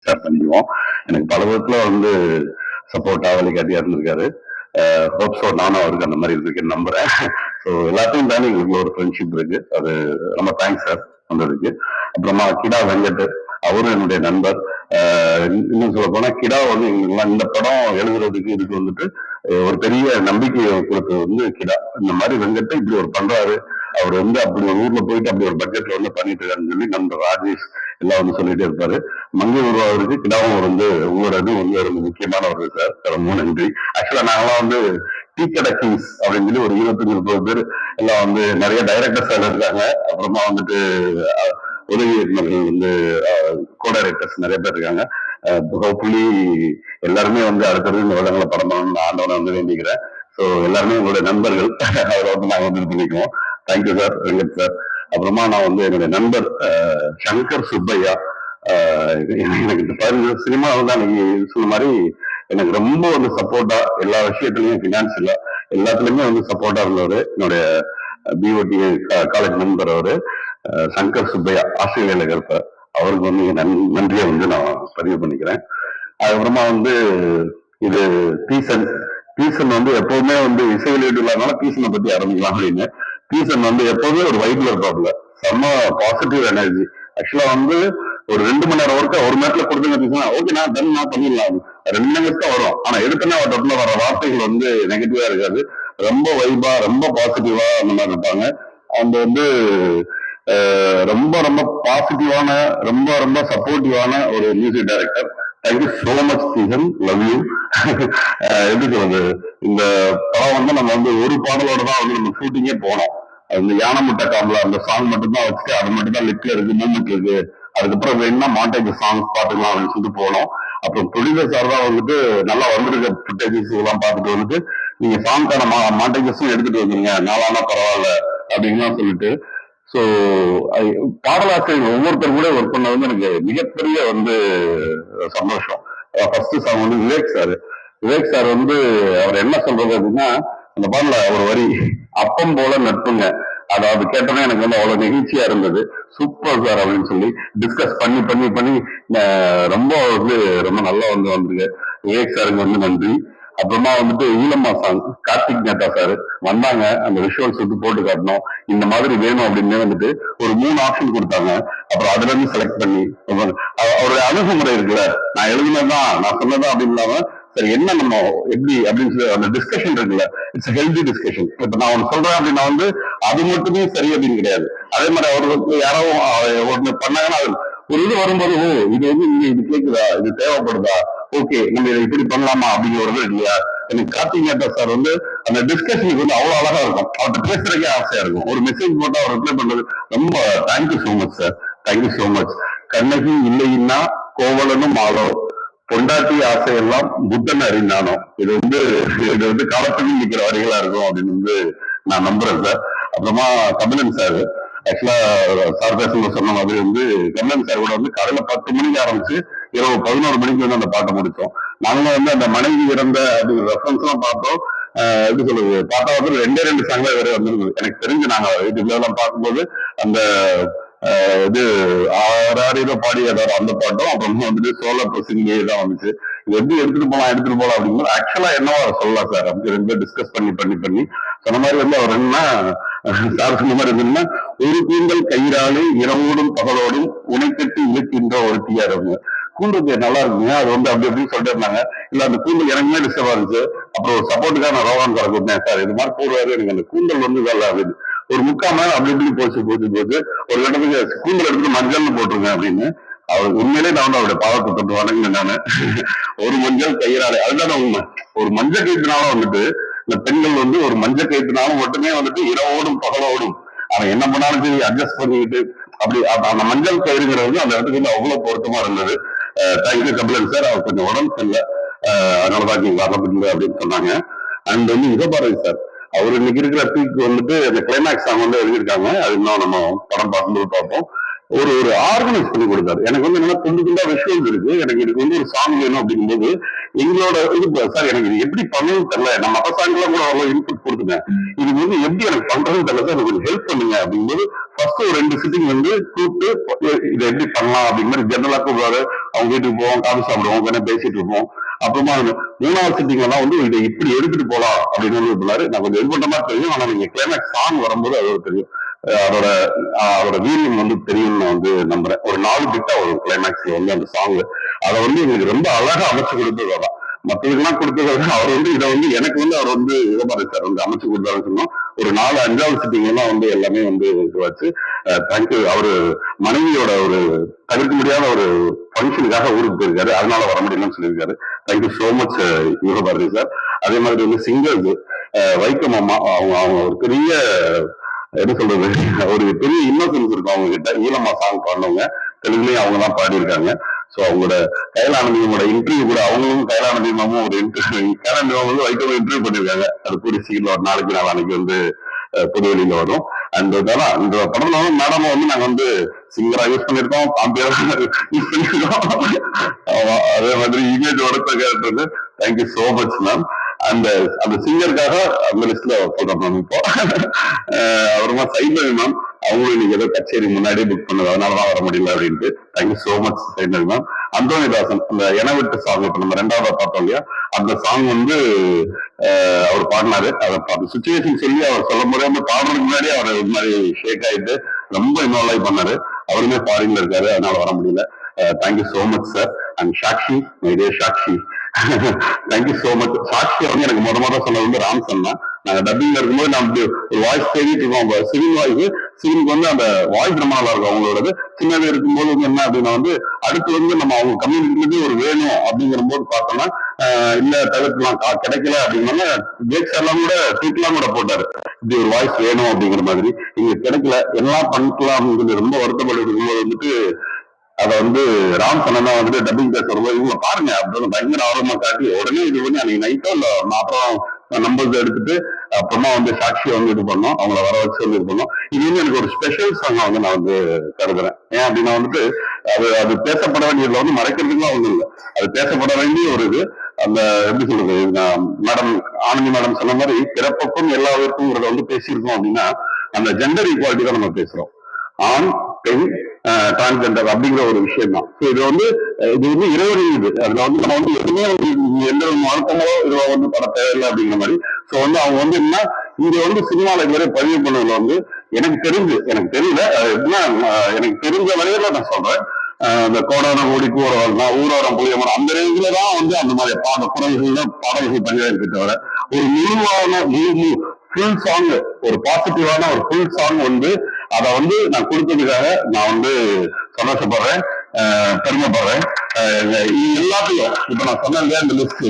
Share பண்ணிக்குவோம். எனக்கு பல விதத்துல வந்து சப்போர்ட்டா வழிகாட்டியா இருந்திருக்காரு. ஹோப் ஸோ நானும் அவருக்கு அந்த மாதிரி இருக்குன்னு நம்புறேன். ஸோ எல்லாத்தையும் தானே எங்களுக்கு ஒரு ஃப்ரெண்ட்ஷிப் இருக்கு. அது ரொம்ப தேங்க்ஸ் சார் வந்ததுக்கு. அப்புறமா கிடா வெங்கட், அவரும் என்னுடைய நண்பர். இன்னும் சொல்ல போனா கிடா வந்து எங்களுக்கு இந்த படம் எழுதுறதுக்கு இதுக்கு வந்துட்டு ஒரு பெரிய நம்பிக்கையை கொடுத்தது வந்து கிடா. இந்த மாதிரி வெங்கட் இப்படி ஒரு பண்றாரு, அவர் வந்து அப்படி ஒரு ஊர்ல போயிட்டு அப்படி ஒரு பட்ஜெட்ல வந்து பண்ணிட்டு இருக்காருன்னு சொல்லி நம்ம ராஜேஷ் எல்லாம் வந்து சொல்லிட்டே இருப்பாரு. மங்கை உருவாவதுக்கு கிடாவும் வந்து உங்களோட இது வந்து ரொம்ப முக்கியமான ஒரு சார். ரொம்ப நன்றி. ஆக்சுவலா நாங்களாம் வந்து டீ கடை கிங்ஸ் அப்படின்னு சொல்லி ஒரு 25-30 பேர் எல்லாம் வந்து நிறைய டைரக்டர்ஸ் இருக்காங்க. அப்புறமா வந்துட்டு உதவி இயக்குநர்கள் வந்து கோ டைரக்டர்ஸ் நிறைய பேர் இருக்காங்க. ஹோப்ஃபுல்லி எல்லாருமே வந்து அடுத்தது இந்த உலகங்களை படம் பண்ணணும்னு ஆண்டவனை வந்து வேண்டிக்கிறேன். ஸோ எல்லாருமே உங்களுடைய நண்பர்கள். அவரை வந்து நாங்கள் வந்து இது பண்ணிக்குவோம். Thank you sir Venkat sir. அப்புறமா நான் வந்து என்னுடைய நண்பர் சங்கர் சுப்பையா. எனக்கு இந்த பாருங்க சினிமாவில் தான் நீங்க சொன்ன மாதிரி எனக்கு ரொம்ப வந்து சப்போர்ட்டா எல்லா விஷயத்துலயும் பினான்சியலா எல்லாத்துலயுமே வந்து சப்போர்ட்டா இருந்தவர் என்னுடைய பிஓடி காலேஜ் நண்பர் அவரு சங்கர் சுப்பையா, ஆஸ்திரேலியால இருப்பார். அவருக்கு வந்து நன்றியை வந்து நான் பதிவு பண்ணிக்கிறேன். அதுக்கப்புறமா வந்து இது பீசன். பீசன் வந்து எப்பவுமே வந்து இசை வெளியீடு இல்லாதனால பீசனை பத்தி ஆரம்பிக்கலாம் அப்படின்னு. பீசன் வந்து எப்பவுமே ஒரு வைப்ல இருப்பாப்ல, செம்ம பாசிட்டிவ் எனர்ஜி. ஆக்சுவலா வந்து ஒரு 2 மணி நேரம் ஒர்க்கா ஒரு நேரத்துல கொடுத்துங்க ஓகே நான் டன் நான் பண்ணிடலாம். 2 நிமிஷம் தான் வரும். ஆனா எடுத்தனா அவர்கிட்ட வர வார்த்தைகள் வந்து நெகட்டிவா இருக்காது. ரொம்ப வைபா ரொம்ப பாசிட்டிவா அந்த மாதிரி இருப்பாங்க. அவங்க வந்து ரொம்ப ரொம்ப பாசிட்டிவான ரொம்ப ரொம்ப சப்போர்ட்டிவான ஒரு music director. Thank you so much season, love you. எப்படி சொல்றது, இந்த படம் வந்து நம்ம வந்து ஒரு பாடலோட தான் வந்து நம்ம ஷூட்டிங்கே போனோம். அந்த யானை முட்டை காம்பல அந்த சாங் மட்டும் தான் வச்சுட்டு அது மட்டும் தான் லிப்ல இருக்கு, மூமெண்ட் இருக்கு. அதுக்கப்புறம் வேணும்னா மாண்டேஜ் சாங்ஸ் பாத்துக்கலாம் அப்படின்னு சொல்லிட்டு போனோம். அப்புறம் ப்ரொடியூசர் சார் தான் வந்துட்டு நல்லா வந்திருக்க ஃபுட்டேஜஸ் எல்லாம் பார்த்துட்டு வந்துட்டு நீங்க சாங்கான மாண்டேஜஸும் எடுத்துட்டு வந்துருங்க, நாளானா பரவாயில்ல அப்படின்னு சொல்லிட்டு. ஸோ பாடலாசிரியர் ஒவ்வொருத்தர் கூட ஒர்க் பண்ண வந்து எனக்கு மிகப்பெரிய வந்து சந்தோஷம். ஃபர்ஸ்ட் சாங் வந்து விவேக் சார். விவேக் சார் வந்து அவர் என்ன சொல்றது அப்படின்னா, அந்த பாடல ஒரு வரி அப்பம் போல நட்புங்க, அதாவது கேட்டோன்னே எனக்கு வந்து அவ்வளவு நெகிழ்ச்சியா இருந்தது. சூப்பர் சார் அப்படின்னு சொல்லி டிஸ்கஸ் பண்ணி பண்ணி பண்ணி ரொம்ப வந்து ரொம்ப நல்லா வந்து வந்திருக்கு. விவேக் சாருக்கு வந்து நன்றி. அப்புறமா வந்துட்டு ஈழம்மா சாங், கார்த்திக் நேதா சார் வந்தாங்க, அந்த விஷுவல்ஸ் வந்து போட்டு காட்டணும், இந்த மாதிரி வேணும் அப்படின்னு வந்துட்டு ஒரு 3 ஆப்ஷன் கொடுத்தாங்க. அப்புறம் அதுல இருந்து செலக்ட் பண்ணி அவருடைய அணுகுமுறை இருக்குல்ல, நான் எழுதினதான் நான் சொன்னதான் அப்படின்னு இல்லாம சரி என்ன நம்ம எப்படி அப்படின்னு சொல்லி அந்த டிஸ்கஷன் இருக்குல்ல, இட்ஸ் ஹெல்தி டிஸ்கஷன். இப்ப நான் ஒன்று சொல்றேன் அப்படின்னா வந்து அது மட்டுமே சரி அப்படின்னு கிடையாது. அதே மாதிரி அவர்களுக்கு யாரோ ஒண்ணு பண்ணாங்கன்னா ஒரு இது வரும்போது ஓ இது வந்து இங்க இது கேக்குதா, இது தேவைப்படுதா, ஓகே நம்ம இதை இப்படி பண்ணலாமா அப்படிங்கிறது இல்லையா. எனக்கு கார்த்திக் நேதா சார் வந்து அந்த டிஸ்கஷனுக்கு வந்து அவ்வளவு அழகா இருக்கும். அவர்கிட்ட பேசுறதுக்கே ஆசையா இருக்கும். ஒரு மெசேஜ் போட்டா அவர் ரிப்ளை பண்றது ரொம்ப thank you so much sir, thank you so much. Kannagi இல்லைன்னா கோவலனும் ஆளோ, பொண்டாட்டி ஆசையெல்லாம் புத்தன் அறிந்தானோ, இது வந்து காலத்துக்கு நிற்கிற வரிகளா இருக்கும் அப்படின்னு வந்து நான் நம்புறேன் சார். அப்புறமா கபிலன் சார், ஆக்சுவலா சார் பேசும்போது சொன்ன மாதிரி வந்து கபிலன் சார் கூட வந்து காலையில 10 மணிக்கு ஆரம்பிச்சு இரவு 11 மணிக்கு வந்து அந்த பாட்டை முடிச்சோம். நாங்களும் வந்து அந்த மனைவி இறந்த அப்படிங்கிற ரெஃபரன்ஸ் எல்லாம் பார்த்தோம். எப்படி சொல்றது, பார்த்தா வந்து 2 சாங்ல வேற வந்துருக்குது. எனக்கு தெரிஞ்சு நாங்க யூடியூப்ல எல்லாம் பார்க்கும்போது அந்த இது ஆறாரியில பாடியதார் அந்த பாட்டும் அப்புறமா வந்துட்டு சோழர் பிரசிங்கே தான் வந்துச்சு. இது எப்படி எடுத்துட்டு போலாம் அப்படிங்கும்போது ஆக்சுவலா என்னவோ சொல்லலாம் சார் அப்படி 2 பேர் டிஸ்கஸ் பண்ணி பண்ணி பண்ணி சொன்ன மாதிரி வந்து அவர் என்ன சார் சொன்ன மாதிரி இருந்ததுன்னா, ஒரு கூந்தல் கயிறாலே இரவோடும் பகலோடும் உனைக்கட்டு இழுக்கின்ற ஒரு தீயார் அவங்க கூந்தல் நல்லா இருக்குங்க, அது வந்து அப்படி அப்படின்னு சொல்லிட்டு இருந்தாங்க. இல்ல அந்த கூந்தல் எனக்குமே டிஸ்டர்பா இருந்துச்சு. அப்புறம் ஒரு சப்போர்ட்டுக்காக நான் ரோஹன் சார் கூப்பிட்டேன், சார் இது மாதிரி போடுவாரு, எனக்கு அந்த கூந்தல் வந்து வேலை ஆகுது. ஒரு 3/4 மணி நேரம் அப்படி இப்படி போச்சு ஒரு இடத்துக்கு கூந்தல் எடுத்துட்டு மஞ்சள்னு போட்டுருங்க அப்படின்னு. அவர் உண்மையிலே நான் வந்து அவருடைய பாவத்தை தொட்டு வணங்கினேன் நானு. ஒரு மஞ்சள் கயிறாலே, அதுதான் உண்மை. ஒரு மஞ்சள் கயிற்றுனால வந்துட்டு இந்த பெண்கள் வந்து ஒரு மஞ்சள் கயிற்றுனாலும் மட்டுமே வந்துட்டு இரவோடும் பகலோடும் அவன் என்ன பண்ணாலும் சரி அட்ஜஸ்ட் பண்ணிக்கிட்டு அப்படி அந்த மஞ்சள் கயிறுங்கிறது அந்த இடத்துக்கு வந்து அவ்வளவு பொருத்தமா இருந்தது. Thank you Kabilan sir. அவர் கொஞ்சம் உடம்பு சரியில்லை, அதனாலதான் நீங்க வரப்பட்டீங்க அப்படின்னு சொன்னாங்க. அண்ட் வந்து யுகபாரதி சார், அவர் இன்னைக்கு இருக்கிற பீக் வந்துட்டு அந்த கிளைமேக்ஸ் சாங் வந்து எழுதியிருக்காங்க. அது இன்னும் நம்ம படம் பார்க்கும்போது பார்ப்போம். ஒரு ஆர்கனைஸ் பண்ணி கொடுத்தாரு. எனக்கு வந்து என்னன்னா துண்டு துண்டா விஷுவல்ஸ் இருக்கு, எனக்கு இதுக்கு வந்து ஒரு சாங் வேணும் அப்படிங்கும்போது எங்களோட இது சார் எனக்கு இது எப்படி பண்ணணும்னு தெரியல, நம்ம மற்ற சாங்லாம் கூட அவ்வளவு இன்புட் கொடுத்துட்டேன், இது வந்து எப்படி எனக்கு பண்றதுன்னு தெரியல சார், எனக்கு கொஞ்சம் ஹெல்ப் பண்ணுங்க அப்படிங்கும்போது ஃபர்ஸ்ட் ஒரு 2 சிட்டிங் வந்து கூப்பிட்டு இதை எப்படி பண்ணலாம் அப்படிங்கிற ஜெனரலா கூப்பிடுவாரு. அவங்க வீட்டுக்கு போவோம், காஃபி சாப்பிடுவோம், உடனே பேசிட்டு இருப்போம். அப்புறமா 3வது சிட்டிங் எல்லாம் வந்து இதை இப்படி எடுத்துட்டு போலாம் அப்படின்னு வந்து சொன்னாரு. நான் கொஞ்சம் இது பண்ற மாதிரி தெரியும், ஆனா நீங்க கிளைமேக்ஸ் சாங் வரும்போது அது தெரியும், அதோட அதோட வீரியம் வந்து தெரியும்னு நான் வந்து நம்புறேன். ஒரு 4 பிட்டா ஒரு கிளைமேக்ஸ்ல வந்து அந்த சாங் அதை வந்து எங்களுக்கு ரொம்ப அழகா அமைச்சு கொடுத்தது அதான். மற்றவங்களுக்குலாம் கொடுத்ததை விட அவர் வந்து இதை வந்து எனக்கு வந்து அவர் வந்து இதை சார் வந்து அமைச்சு கொடுத்தாருன்னு சொன்னோம். ஒரு 4-5வது சிட்டிங் எல்லாம் வந்து எல்லாமே வந்து இதுவாச்சு. தேங்க்யூ. அவரு மனைவியோட ஒரு தவிர்க்க முடியாத ஒரு ஃபங்க்ஷனுக்காக ஊருக்கு போயிருக்காரு, அதனால வர முடியலன்னு சொல்லியிருக்காரு. Thank you so much Yugabharathi sir. அதே மாதிரி வந்து சிங்கர்ஸ் வைக்கம் அம்மா, அவங்க அவங்க ஒரு பெரிய என்ன சொல்றது, ஒரு பெரிய இன்னோசன்ஸ் இருக்கும் அவங்க கிட்ட. ஈழம்மா சாங் பாடினவங்க, தெலுங்குலயும் அவங்க தான் பாடியிருக்காங்க. ஸோ அவங்களோட கைலானந்தியமோட இன்டர்வியூ கூட அவங்களும் கைலானந்தியமும் ஒரு இன்டர்வியூ, கைலானந்தியம் வந்து வைக்கம் இன்டர்வியூ பண்ணியிருக்காங்க. அது கூடிய சீக்கிரம் ஒரு நாளைக்கு நாளைக்கு வந்து புதுவெளியில வரும். அந்த அந்த படத்துல வந்து மேடம் வந்து நாங்க வந்து சிங்கரா யூஸ் பண்ணிருக்கோம், காம்பியரா யூஸ் பண்ணிருக்கோம். அதே மாதிரி இமேஜ் உடத்த character. Thank you so much ma'am. அந்த அந்த சிங்கருக்காக அந்த லிஸ்ட்ல சொல்றேன் மேம். இப்போ அப்புறமா சைந்தவி மேம், அவங்களும் இன்னைக்கு ஏதோ கச்சேரி முன்னாடியே புக் பண்ணது, அதனாலதான் வர முடியல அப்படின்ட்டு. Thank you so much Saindhavi ma'am. Anthony Dasan அந்த என விட்டு சாங் இப்ப நம்ம 2வது பார்த்தோம் இல்லையா, அந்த சாங் வந்து அவர் பாடினாரு. அந்த சுச்சுவேஷன் சொல்லி அவர் சொல்ல முடியாம பாடுறதுக்கு முன்னாடி அவர் இது மாதிரி ஷேக் ஆயிட்டு ரொம்ப இன்வால்வ் பண்ணாரு. அவருமே ஃபாரின்ல இருக்காரு, அதனால வர முடியல. Thank you so much sir. And Sakshi, my dear Sakshi, thank you so much. Sakshi வந்து எனக்கு முத சொன்னது வந்து ராம்சன் தான். நாங்க டப்பிங்ல இருக்கும்போது நான் ஒரு வாய்ஸ் தேடிட்டு இருக்கோம், சிவின் வாய்ஸ். சிவினுக்கு வந்து அந்த வாய்ஸ் ரொம்ப நல்லா இருக்கும் அவங்களோடது. சின்னது இருக்கும்போது வந்து என்ன அப்படின்னா வந்து அடுத்து வந்து நம்ம அவங்க கம்யூனிட்டிக்கு ஒரு வேணும் அப்படிங்கிற போது பார்த்தோம்னா இல்ல தவிர்க்கலாம், கிடைக்கல அப்படின்னா ஜேக் எல்லாம் கூட ட்வீட்லாம் கூட போட்டாரு, இப்படி ஒரு வாய்ஸ் வேணும் அப்படிங்கிற மாதிரி. இங்க கிடைக்கல, எல்லாம் பண்ணிக்கலாம் அப்படின்னு சொல்லி ரொம்ப வருத்தப்பட்டு இருக்கும்போது வந்துட்டு அதை வந்து ராம் சனனா வந்துட்டு டப்பிங் பேச வரும்போது இவங்க பாருங்க அப்படின்னு பயங்கர ஆர்வமா காட்டி உடனே இது பண்ணி அன்னைக்கு நைட்டோ இல்ல அப்புறம் நம்பர்ஸ் எடுத்துட்டு அப்புறமா வந்து சாட்சியை வந்து இது பண்ணோம், அவங்கள வர வச்சு வந்து இது பண்ணோம். இது வந்து எனக்கு ஒரு ஸ்பெஷல் சாங்கா வந்து நான் வந்து கருதுறேன். ஏன் அப்படின்னா வந்துட்டு அது பேசப்பட வேண்டியதுல வந்து மறைக்கிறதுக்குலாம் ஒண்ணும் இல்லை, அது பேசப்பட வேண்டிய ஒரு இது. அந்த எப்படி சொல்றது, மேடம் ஆனந்தி மேடம் சொன்ன மாதிரி பிறப்புக்கும் எல்லாருக்கும் வந்து பேசியிருக்கோம் அப்படின்னா அந்த ஜெண்டர் ஈக்குவாலிட்டி தான் நம்ம பேசுறோம். ஆண் பெண் டிரான்ஸ்ஜெண்டர் அப்படிங்கிற ஒரு விஷயம் தான். இது வந்து இறைவனி இது. அதுல வந்து நம்ம வந்து எதுவுமே எந்த மருத்துவமோ இதுவா வந்து பட தேவையில்லை அப்படிங்கிற மாதிரி. ஸோ வந்து அவங்க வந்து என்ன இங்க வந்து சினிமாவில் இதுவரை பதிவு பண்ணதுல வந்து எனக்கு தெரியல எப்படின்னா எனக்கு தெரிஞ்ச வரையில நான் சொல்றேன். இந்த கோடான கோடி கூறவர்கள்னா ஊரோரம் புளியமரம் அந்த ரேஞ்சில தான் வந்து அந்த மாதிரி பாடல்கள் பதிவாக இருக்கு தவிர ஒரு முழுவான ஃபுல் சாங், ஒரு பாசிட்டிவான ஒரு ஃபுல் சாங் வந்து அதை வந்து நான் கொடுத்ததுக்காக நான் வந்து சந்தோஷப்படுறேன், பெருமைப்படுறேன். எல்லாத்தையும் இப்ப நான் சொன்னேன் இல்லையா, இந்த லிஸ்ட்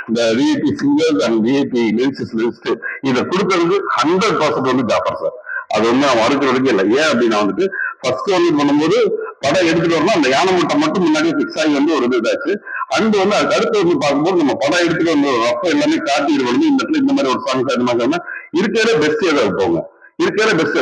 இந்த VIP singers and VIP lyrics list இதை கொடுத்ததுக்கு 100% வந்து ஜாஃபர் சார். அது வந்து நான் மறுக்கிறதுக்கே இல்லை. ஏன் அப்படின்னா வந்துட்டு ஃபர்ஸ்ட் வந்து பண்ணும்போது படம் எடுத்துட்டு வரணும், அந்த யானை மூட்டை மட்டும் முன்னாடியே பிக்ஸ் ஆகி வந்து ஒரு இதாச்சு. அண்ட் வந்து அதுக்கு அடுத்து வந்து பார்க்கும்போது நம்ம படம் எடுத்துட்டு வந்து அப்ப எல்லாமே காட்டிட்டு வந்து இந்த இடத்துல இந்த மாதிரி ஒரு சாங் இந்த மாதிரி இருக்கிறதே பெஸ்ட் ஏதோ இருப்பவங்க, இருக்கிறதே பெஸ்ட்.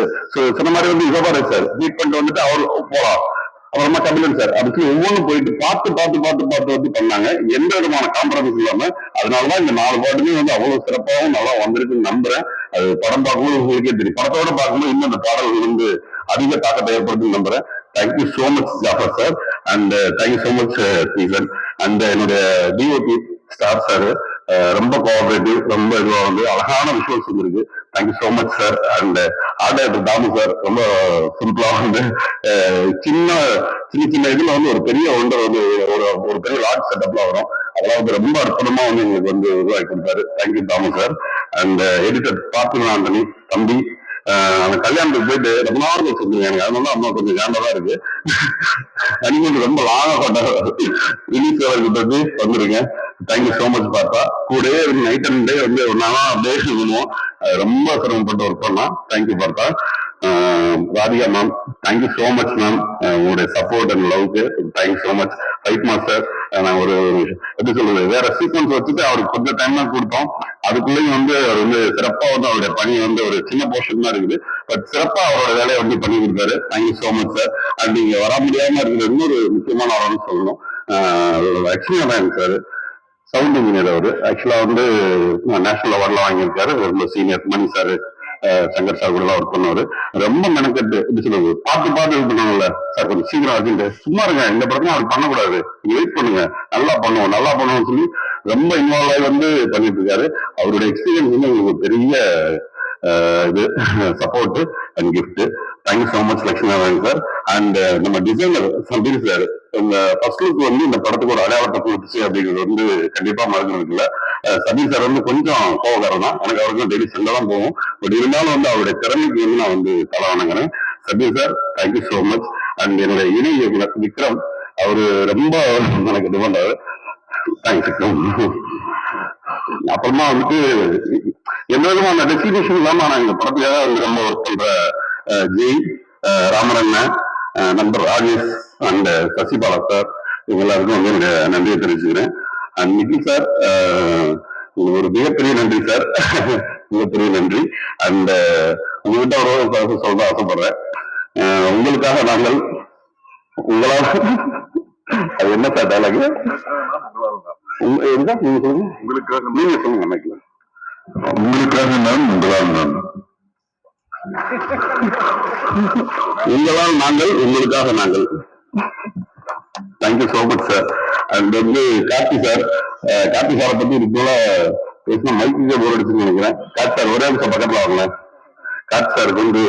சொன்ன மாதிரி வந்து யுகபாரதி சார் மீட் பண்ணிட்டு வந்துட்டு அவர் போலாம், அப்புறமா கபிலன் சார் அப்படி சொல்லி ஒவ்வொன்றும் போயிட்டு பார்த்து வந்து பண்ணாங்க, எந்த விதமான காம்ப்ரமைஸ் இல்லாம. அதனாலதான் இந்த 4 பாட்டுமே வந்து அவ்வளவு சிறப்பாகவும் நல்லா வந்திருக்குன்னு நம்புறேன். அது படம் பார்க்கும்போது உங்களுக்கே தெரியும், படத்தோட பார்க்கும்போது இன்னும் அந்த பாடல்கள் வந்து அதிக தாக்கத்தை ஏற்படுத்துன்னு நம்புறேன். Thank you so much Jafar sir. And thank you so much சீசன். அண்ட் என்னுடைய டிஓபி ஸ்டார் சார் ரொம்ப கோஆபரேட்டிவ், ரொம்ப இதுவா வந்து அழகான விஷுவல்ஸ் வந்துருக்கு. Thank you so much sir. And ஆர்டர் தாமு சார் ரொம்ப சிம்பிளா வந்து சின்ன இதுல வந்து ஒரு பெரிய ஒன்று வந்து ஒரு பெரிய லார்ஜ் செட்டப்ல வரும், அதெல்லாம் வந்து ரொம்ப அற்புதமா வந்து எங்களுக்கு வந்து உருவாக்கி கொடுத்தாரு. Thank you Thamu sir. And editor Parthiban Antony தம்பி, அந்த கல்யாணத்துக்கு போயிட்டு ரொம்ப நாள் வச்சிருக்கீங்க, எனக்கு அதனால அம்மா கொஞ்சம் கேண்டதா இருக்கு. அனிமேல் ரொம்ப லாங்கா கொண்டாடு ரிலீஸ் கிட்ட வந்துருங்க. தேங்க்யூ சோ மச் பார்த்தா கூட நைட் அண்ட் டே வந்து ஒரு நாளா அப்படியே பண்ணுவோம், ரொம்ப சிரமப்பட்டு ஒர்க் பண்ணலாம். Thank you Partha. Radhika ma'am, thank you so much ma'am, உங்களுடைய சப்போர்ட் அண்ட் லவ்க்கு thank you so much. Fight master, நான் ஒரு எப்படி சொல்றது வேற சீக்வன்ஸ் வச்சுட்டு அவருக்கு கொஞ்சம் டைம் தான் கொடுத்தோம், அதுக்குள்ளேயும் வந்து அவர் வந்து சிறப்பா வந்து அவருடைய பணி வந்து ஒரு சின்ன போர்ஷன் தான் இருக்குது, பட் சிறப்பா அவரோட வேலையை வந்து பண்ணி கொடுத்தாரு. Thank you so much sir. And நீங்க வர முடியாம இருக்கிற இன்னொரு முக்கியமான ஆளுன்னு சொல்லணும், லட்சுமி சார், சவுண்ட் இன்ஜினியர். அவரு ஆக்சுவலா வந்து நேஷனல் அவார்ட்ல வாங்கியிருக்காரு, ரொம்ப சீனியர். மணி சார் சங்கர் சார் கூட ஒர்க் பண்ணுவாரு. ரொம்ப மெனக்கட்டு எப்படி சொல்றது, பார்த்து இது பண்ணுவாங்கல்ல சார், கொஞ்சம் சீக்கிரம் அர்ஜென்ட், சும்மா இருங்க இந்த படத்துல அவர் பண்ணக்கூடாது, வெயிட் பண்ணுங்க, நல்லா பண்ணுவோம்னு சொல்லி ரொம்ப இன்வால்வ் ஆகி வந்து பண்ணிட்டு இருக்காரு. அவருடைய எக்ஸ்பீரியன்ஸ் வந்து உங்களுக்கு பெரிய இது support and gift. Thank you so much Lakshmi sir. And நம்ம டிசைனர் சம்பீர் சார் இந்த ஃபர்ஸ்ட் லுக் வந்து இந்த படத்துக்கு ஒரு அடையாளத்தை கொடுத்துச்சு அப்படிங்கிறது வந்து கண்டிப்பா மறக்கணும் இல்ல. சபீர் சார் வந்து கொஞ்சம் கோவக்காரன் தான், எனக்கு அவருக்கு டெய்லி சண்டை தான் போகும். பட் இருந்தாலும் வந்து அவருடைய திறமைக்கு வந்து நான் வந்து தலை வணங்குறேன். Sabir sir thank you so much. And என்னுடைய இணை இயக்குனர் விக்ரம், அவரு ரொம்ப எனக்கு இது பண்றாரு. தேங்க்ஸ் விக்ரம். அப்புறமா வந்துட்டு எந்த விதமான டெஸ்டினேஷன் இல்லாம நான் இந்த படத்துக்காக வந்து ரொம்ப ஒர்க் பண்ற ஜெய், ராமரண்ணன், நண்பர் ராஜேஷ் அண்ட் சசிபாலா சார், இவங்க எல்லாருக்கும் வந்து என்னுடைய நன்றியை தெரிவிச்சுக்கிறேன். அண்ட் நிக்கில் சார், ஒரு மிகப்பெரிய நன்றி சார். மிகப்பெரிய நன்றி. அண்ட் உங்ககிட்ட ஒரு சொல்ல ஆசைப்படுறேன். உங்களுக்காக நாங்கள் உங்களால் அது என்ன சார் டைலாக்? நீங்க சொல்லுங்க. நீங்க சொல்லுங்க மைக்ல. உங்களுக்காக நான், உங்களால் நான், உங்களால் நாங்கள், உங்களுக்காக நாங்கள். Thank you so much sir. And வந்து கார்த்தி சார், கார்த்தி சாரை பத்தி இது போல பேசினா மைக்கு போர் அடிச்சுன்னு நினைக்கிறேன். கார்த்தி சார் ஒரே நிமிஷம் பக்கத்துல வாங்க. கார்த்தி சாருக்கு வந்து